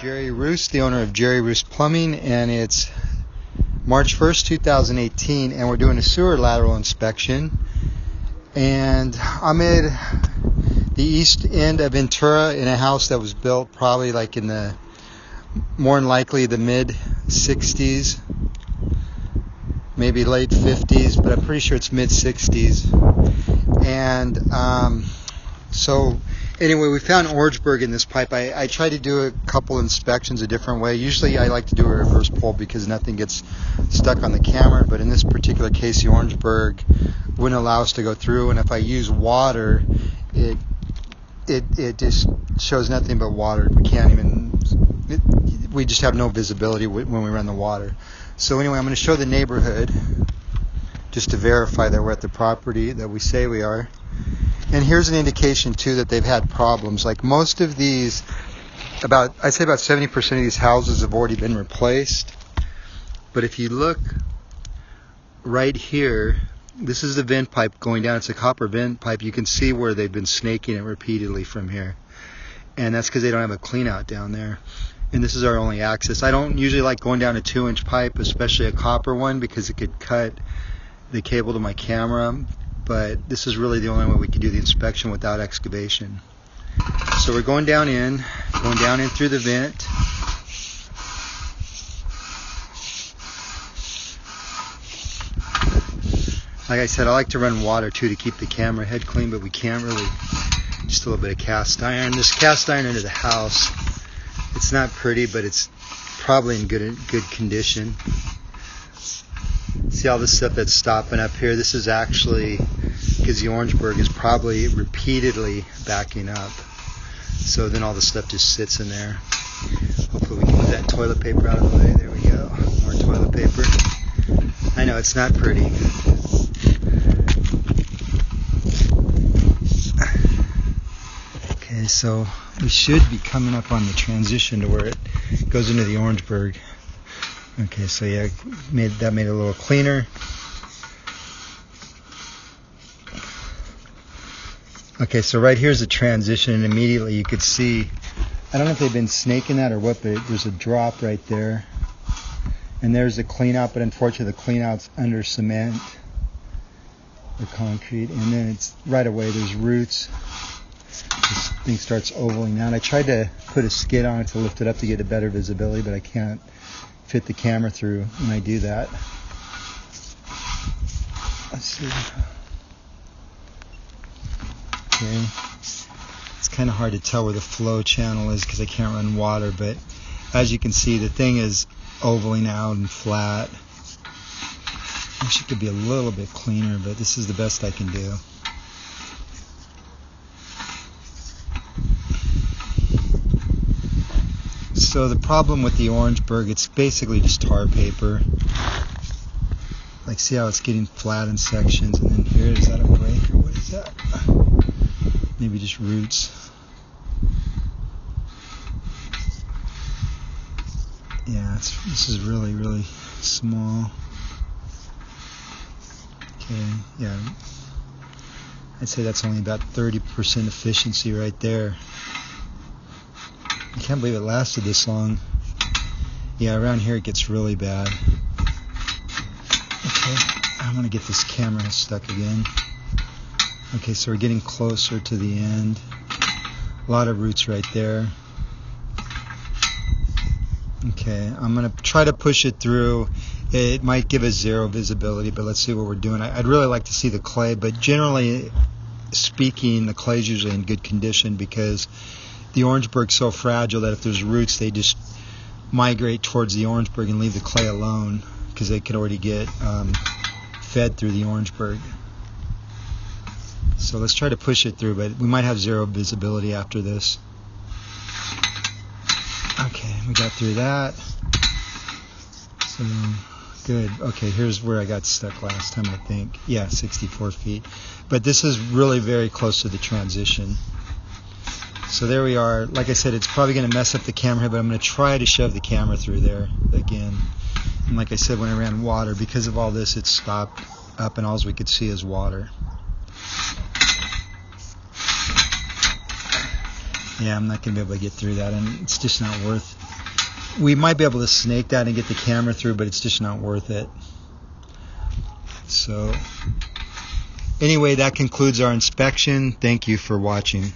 Jerry Roos, the owner of Jerry Roos Plumbing, and it's March 1st, 2018, and we're doing a sewer lateral inspection. And I'm at the east end of Ventura in a house that was built probably like in the, more than likely, the mid-60s, maybe late 50s, but I'm pretty sure it's mid-60s. And so anyway, we found Orangeburg in this pipe. I tried to do a couple inspections a different way. Usually I like to do a reverse pull because nothing gets stuck on the camera, but in this particular case the Orangeburg wouldn't allow us to go through, and if I use water, it just shows nothing but water. We can't even, we just have no visibility when we run the water. So anyway, I'm going to show the neighborhood just to verify that we're at the property that we say we are. And here's an indication too that they've had problems. Like most of these, I'd say about 70% of these houses have already been replaced. But if you look right here, this is the vent pipe going down. It's a copper vent pipe. You can see where they've been snaking it repeatedly from here. And that's because they don't have a clean out down there. And this is our only access. I don't usually like going down a 2-inch pipe, especially a copper one, because it could cut the cable to my camera. But this is really the only way we could do the inspection without excavation. So we're going down in through the vent. Like I said, I like to run water too to keep the camera head clean, but we can't really. Just a little bit of cast iron. This cast iron into the house. It's not pretty, but it's probably in good condition. See all this stuff that's stopping up here? This is actually because the Orangeburg is probably repeatedly backing up. So then all the stuff just sits in there. Hopefully we can move that toilet paper out of the way. There we go. More toilet paper. I know it's not pretty. Okay, so we should be coming up on the transition to where it goes into the Orangeburg. Okay, so yeah, that made it a little cleaner. Okay, so right here's the transition, and immediately you could see, I don't know if they've been snaking that or what, but there's a drop right there. And there's the clean out, but unfortunately the clean out's under cement or concrete, and then it's right away there's roots. This thing starts ovaling out. I tried to put a skid on it to lift it up to get a better visibility, but I can't fit the camera through when I do that. Let's see. Okay. It's kind of hard to tell where the flow channel is because I can't run water, but as you can see, the thing is ovaling out and flat. I wish it could be a little bit cleaner, but this is the best I can do. So the problem with the Orangeburg, it's basically just tar paper. Like, see how it's getting flat in sections, and then here, is that a break or what is that? Maybe just roots. Yeah, this is really, really small. Okay, yeah. I'd say that's only about 30% efficiency right there. I can't believe it lasted this long. Yeah, around here it gets really bad. Okay, I'm going to get this camera stuck again. Okay, so we're getting closer to the end. A lot of roots right there. Okay, I'm going to try to push it through. It might give us zero visibility, but let's see what we're doing. I'd really like to see the clay, but generally speaking, the clay is usually in good condition because the Orangeburg's so fragile that if there's roots, they just migrate towards the Orangeburg and leave the clay alone because they could already get fed through the Orangeburg. So let's try to push it through, but we might have zero visibility after this. Okay, we got through that. So good. Okay, here's where I got stuck last time, I think. Yeah, 64 feet. But this is really very close to the transition. So there we are. Like I said, it's probably going to mess up the camera, but I'm going to try to shove the camera through there again. And like I said, when I ran water, because of all this, it stopped up and all we could see is water. Yeah, I'm not going to be able to get through that, and it's just not worth. We might be able to snake that and get the camera through, but it's just not worth it. So anyway, that concludes our inspection. Thank you for watching.